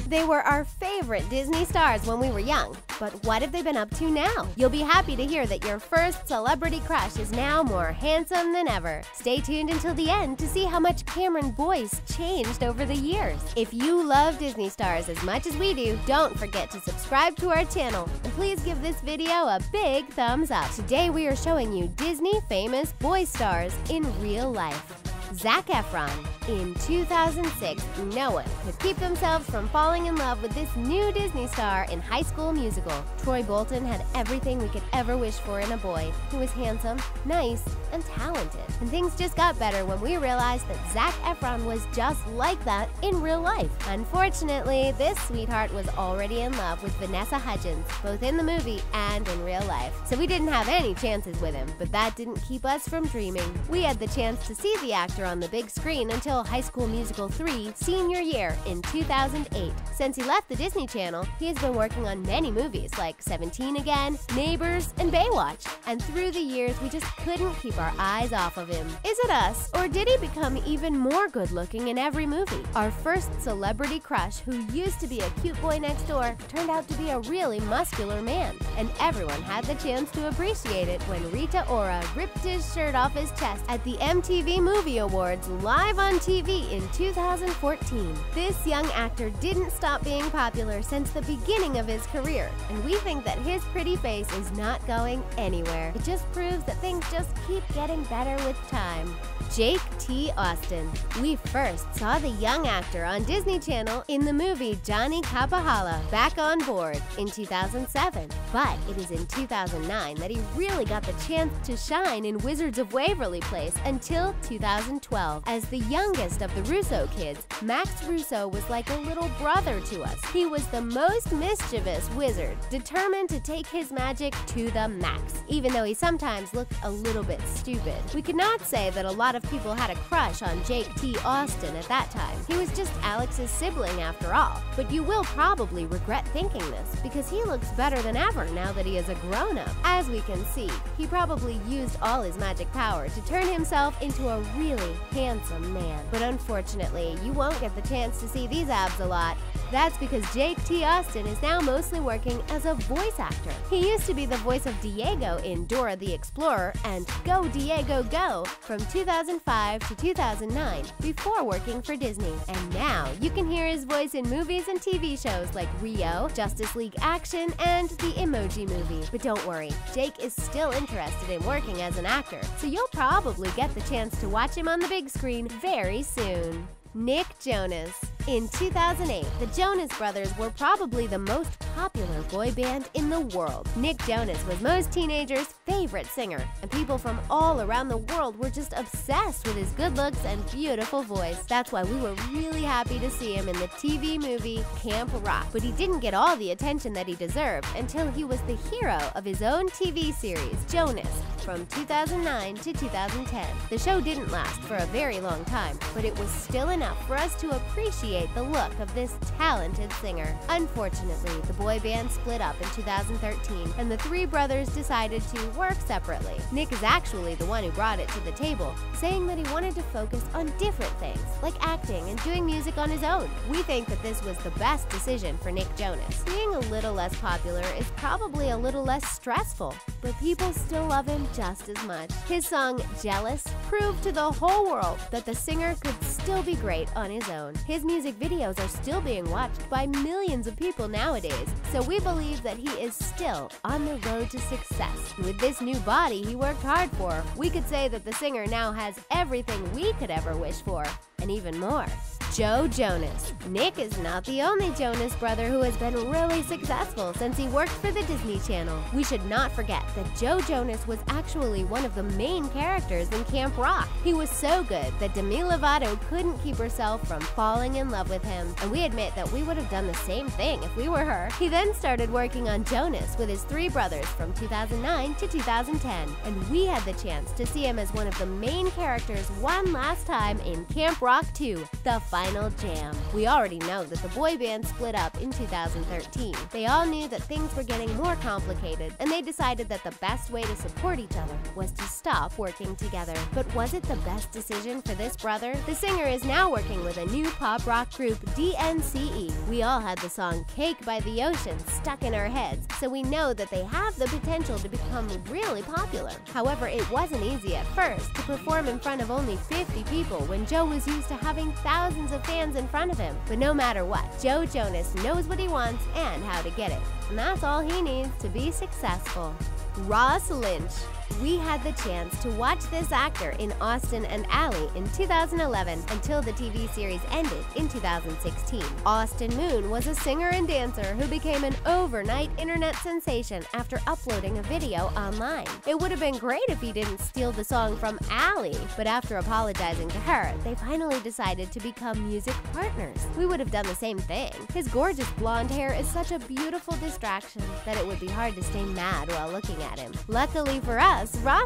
They were our favorite Disney stars when we were young, but what have they been up to now? You'll be happy to hear that your first celebrity crush is now more handsome than ever. Stay tuned until the end to see how much Cameron Boyce changed over the years. If you love Disney stars as much as we do, don't forget to subscribe to our channel, and please give this video a big thumbs up. Today we are showing you Disney famous boy stars in real life. Zack Efron. In 2006, no one could keep themselves from falling in love with this new Disney star in High School Musical. Troy Bolton had everything we could ever wish for in a boy who was handsome, nice, and talented. And things just got better when we realized that Zack Efron was just like that in real life. Unfortunately, this sweetheart was already in love with Vanessa Hudgens, both in the movie and in real life. So we didn't have any chances with him, but that didn't keep us from dreaming. We had the chance to see the actor on the big screen until High School Musical 3 senior year in 2008. Since he left the Disney Channel, he has been working on many movies like 17 Again, Neighbors, and Baywatch. And through the years, we just couldn't keep our eyes off of him. Is it us, or did he become even more good-looking in every movie? Our first celebrity crush, who used to be a cute boy next door, turned out to be a really muscular man. And everyone had the chance to appreciate it when Rita Ora ripped his shirt off his chest at the MTV Movie Awards live on TV in 2014. This young actor didn't stop being popular since the beginning of his career, and we think that his pretty face is not going anywhere. It just proves that things just keep getting better with time. Jake T. Austin. We first saw the young actor on Disney Channel in the movie Johnny Capahala, Back on Board, in 2007. But it is in 2009 that he really got the chance to shine in Wizards of Waverly Place until 2012. As the youngest of the Russo kids, Max Russo was like a little brother to us. He was the most mischievous wizard, determined to take his magic to the max, even though he sometimes looked a little bit stupid. We could not say that a lot of people had a crush on Jake T. Austin at that time. He was just Alex's sibling after all. But you will probably regret thinking this, because he looks better than ever now that he is a grown-up. As we can see, he probably used all his magic power to turn himself into a really handsome man. But unfortunately, you won't get the chance to see these abs a lot. That's because Jake T. Austin is now mostly working as a voice actor. He used to be the voice of Diego in Dora the Explorer and Go Diego Go from 2005 to 2009 before working for Disney. And now you can hear his voice in movies and TV shows like Rio, Justice League Action, and the Emoji Movie. But don't worry, Jake is still interested in working as an actor, so you'll probably get the chance to watch him on the big screen very soon. Nick Jonas. In 2008, the Jonas Brothers were probably the most popular boy band in the world. Nick Jonas was most teenagers' favorite singer, and people from all around the world were just obsessed with his good looks and beautiful voice. That's why we were really happy to see him in the TV movie Camp Rock. But he didn't get all the attention that he deserved until he was the hero of his own TV series, Jonas, from 2009 to 2010. The show didn't last for a very long time, but it was still enough for us to appreciate the look of this talented singer. Unfortunately, the boy band split up in 2013, and the three brothers decided to work separately. Nick is actually the one who brought it to the table, saying that he wanted to focus on different things, like acting and doing music on his own. We think that this was the best decision for Nick Jonas. Being a little less popular is probably a little less stressful, but people still love him just as much. His song, Jealous, proved to the whole world that the singer could still be great on his own. His music videos are still being watched by millions of people nowadays, so we believe that he is still on the road to success. With this new body he worked hard for, we could say that the singer now has everything we could ever wish for, and even more. Joe Jonas. Nick is not the only Jonas brother who has been really successful since he worked for the Disney Channel. We should not forget that Joe Jonas was actually one of the main characters in Camp Rock. He was so good that Demi Lovato couldn't keep herself from falling in love with him, and we admit that we would have done the same thing if we were her. He then started working on Jonas with his three brothers from 2009 to 2010, and we had the chance to see him as one of the main characters one last time in Camp Rock 2, The Fight final jam. We already know that the boy band split up in 2013. They all knew that things were getting more complicated, and they decided that the best way to support each other was to stop working together. But was it the best decision for this brother? The singer is now working with a new pop rock group, DNCE. We all had the song Cake by the Ocean stuck in our heads, so we know that they have the potential to become really popular. However, it wasn't easy at first to perform in front of only 50 people when Joe was used to having thousands of fans in front of him. But no matter what, Joe Jonas knows what he wants and how to get it. And that's all he needs to be successful. Lynch. We had the chance to watch this actor in Austin and Ally in 2011 until the TV series ended in 2016. Austin Moon was a singer and dancer who became an overnight internet sensation after uploading a video online. It would have been great if he didn't steal the song from Ally, but after apologizing to her, they finally decided to become music partners. We would have done the same thing. His gorgeous blonde hair is such a beautiful distraction that it would be hard to stay mad while looking at him. Luckily for us,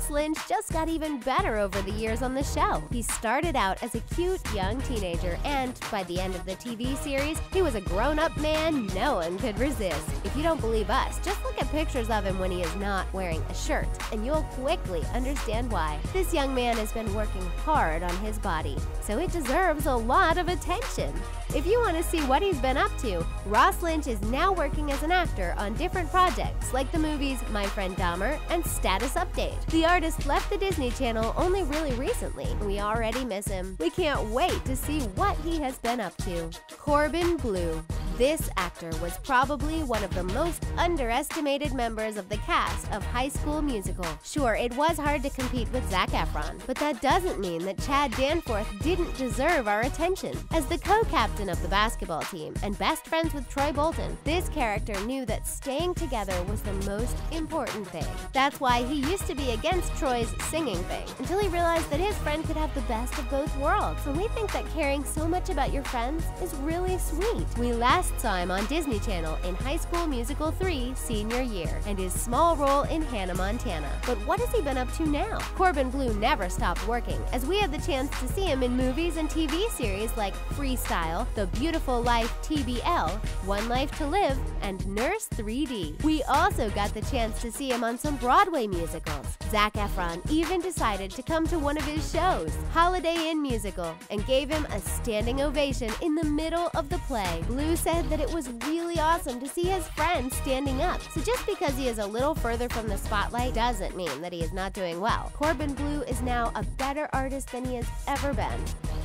Lynch just got even better over the years on the show. He started out as a cute young teenager, and by the end of the TV series, he was a grown-up man no one could resist. If you don't believe us, just look at pictures of him when he is not wearing a shirt, and you'll quickly understand why. This young man has been working hard on his body, so it deserves a lot of attention. If you want to see what he's been up to, Lynch is now working as an actor on different projects like the movies My Friend Dahmer and Status Update. The artist left the Disney Channel only really recently, and we already miss him. We can't wait to see what he has been up to. Corbin Bleu. This actor was probably one of the most underestimated members of the cast of High School Musical. Sure, it was hard to compete with Zac Efron, but that doesn't mean that Chad Danforth didn't deserve our attention. As the co-captain of the basketball team and best friends with Troy Bolton, this character knew that staying together was the most important thing. That's why he used to be against Troy's singing thing, until he realized that his friend could have the best of both worlds. And we think that caring so much about your friends is really sweet. We last saw him on Disney Channel in High School Musical 3 senior year, and his small role in Hannah Montana. But what has he been up to now? Corbin Bleu never stopped working, as we had the chance to see him in movies and TV series like Freestyle, The Beautiful Life TBL, One Life to Live, and Nurse 3D. We also got the chance to see him on some Broadway musicals. Zac Efron even decided to come to one of his shows, Holiday Inn Musical, and gave him a standing ovation in the middle of the play. Bleu said that it was really awesome to see his friends standing up. So just because he is a little further from the spotlight doesn't mean that he is not doing well. Corbin Bleu is now a better artist than he has ever been.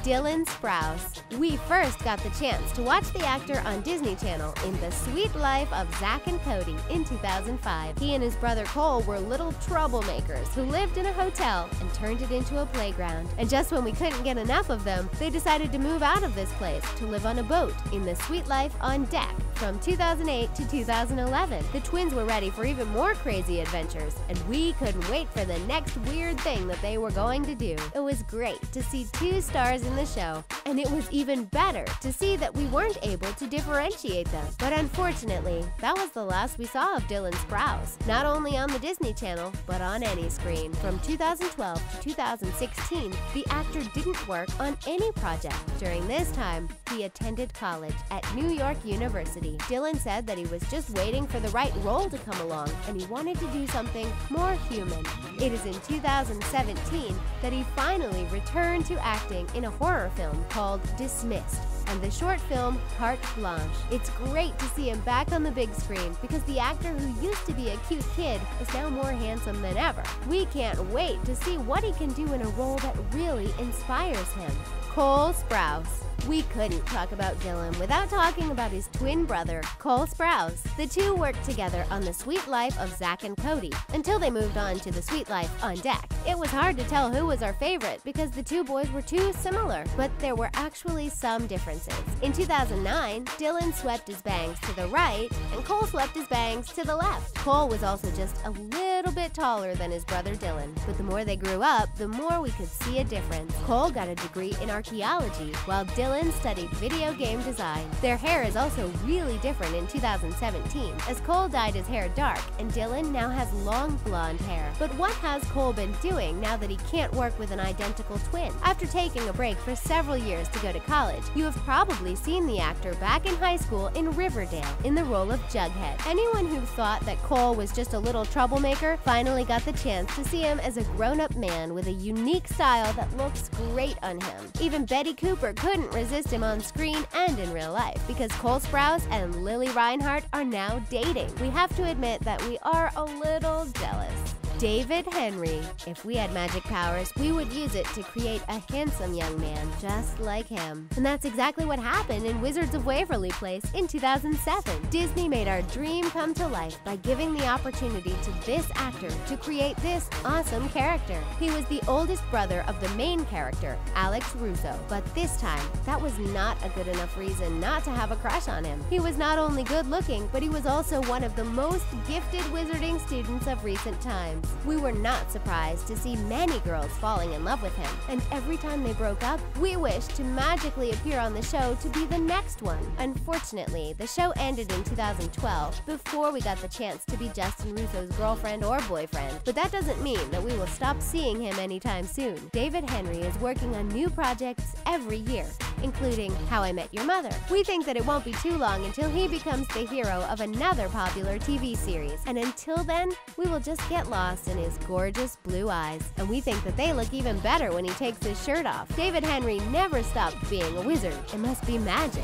Sprouse. We first got the chance to watch the actor on Disney Channel in The Sweet Life of Zack and Cody in 2005. He and his brother Cole were little troublemakers who lived in a hotel and turned it into a playground. And just when we couldn't get enough of them, they decided to move out of this place to live on a boat in The Sweet Life on Deck from 2008 to 2011. The twins were ready for even more crazy adventures, and we couldn't wait for the next weird thing that they were going to do. It was great to see two stars in the show, and it was even better to see that we weren't able to differentiate them. But unfortunately, that was the last we saw of Sprouse, not only on the Disney Channel, but on any screen. From 2012 to 2016, the actor didn't work on any project. During this time, he attended college at New York University. Dylan said that he was just waiting for the right role to come along, and he wanted to do something more human. It is in 2017 that he finally returned to acting in a horror film called Dismissed, and the short film Carte Blanche. It's great to see him back on the big screen because the actor who used to be a cute kid is now more handsome than ever. We can't wait to see what he can do in a role that really inspires him. Cole Sprouse. We couldn't talk about Dylan without talking about his twin brother, Cole Sprouse. The two worked together on The Sweet Life of Zack and Cody until they moved on to The Sweet Life on Deck. It was hard to tell who was our favorite because the two boys were too similar, but there were actually some differences. In 2009, Dylan swept his bangs to the right and Cole swept his bangs to the left. Cole was also just a little bit taller than his brother Dylan, but the more they grew up, the more we could see a difference. Cole got a degree in archaeology, while Dylan Dylan studied video game design. Their hair is also really different in 2017, as Cole dyed his hair dark and Dylan now has long blonde hair. But what has Cole been doing now that he can't work with an identical twin? After taking a break for several years to go to college, you have probably seen the actor back in high school in Riverdale in the role of Jughead. Anyone who thought that Cole was just a little troublemaker finally got the chance to see him as a grown-up man with a unique style that looks great on him. Even Betty Cooper couldn't resist him on screen and in real life, because Cole Sprouse and Lily Reinhart are now dating. We have to admit that we are a little jealous. David Henry. If we had magic powers, we would use it to create a handsome young man just like him. And that's exactly what happened in Wizards of Waverly Place in 2007. Disney made our dream come to life by giving the opportunity to this actor to create this awesome character. He was the oldest brother of the main character, Alex Russo, but this time, that was not a good enough reason not to have a crush on him. He was not only good looking, but he was also one of the most gifted wizarding students of recent times. We were not surprised to see many girls falling in love with him, and every time they broke up, we wished to magically appear on the show to be the next one. Unfortunately, the show ended in 2012 before we got the chance to be Justin Russo's girlfriend or boyfriend, but that doesn't mean that we will stop seeing him anytime soon. David Henry is working on new projects every year, including How I Met Your Mother. We think that it won't be too long until he becomes the hero of another popular TV series, and until then, we will just get lost in his gorgeous blue eyes. And we think that they look even better when he takes his shirt off. David Henry never stopped being a wizard. It must be magic.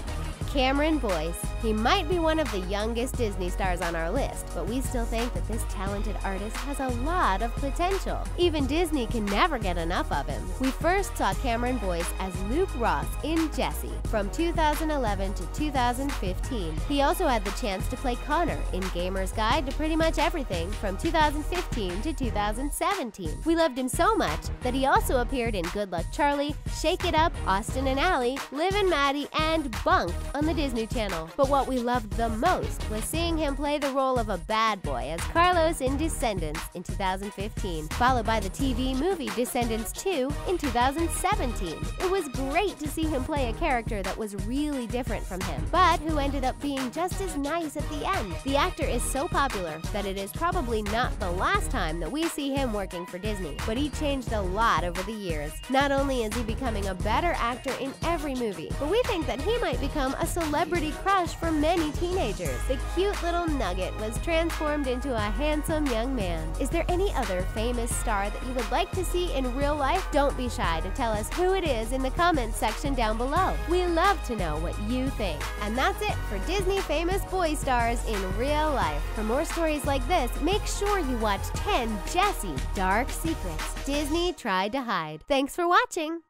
Cameron Boyce. He might be one of the youngest Disney stars on our list, but we still think that this talented artist has a lot of potential. Even Disney can never get enough of him. We first saw Cameron Boyce as Luke Ross in Jessie from 2011 to 2015. He also had the chance to play Connor in Gamer's Guide to Pretty Much Everything from 2015 to 2017. We loved him so much that he also appeared in Good Luck Charlie, Shake It Up, Austin and Ally, Liv and Maddie, and Bunked on the Disney Channel. But what we loved the most was seeing him play the role of a bad boy as Carlos in Descendants in 2015, followed by the TV movie Descendants 2 in 2017. It was great to see him play a character that was really different from him, but who ended up being just as nice at the end. The actor is so popular that it is probably not the last time that we see him working for Disney, but he changed a lot over the years. Not only is he becoming a better actor in every movie, but we think that he might become a celebrity crush for many teenagers. The cute little nugget was transformed into a handsome young man. Is there any other famous star that you would like to see in real life? Don't be shy to tell us who it is in the comments section down below. We love to know what you think. And that's it for Disney famous boy stars in real life. For more stories like this, make sure you watch 10 Jessie Dark Secrets Disney Tried to Hide. Thanks for watching!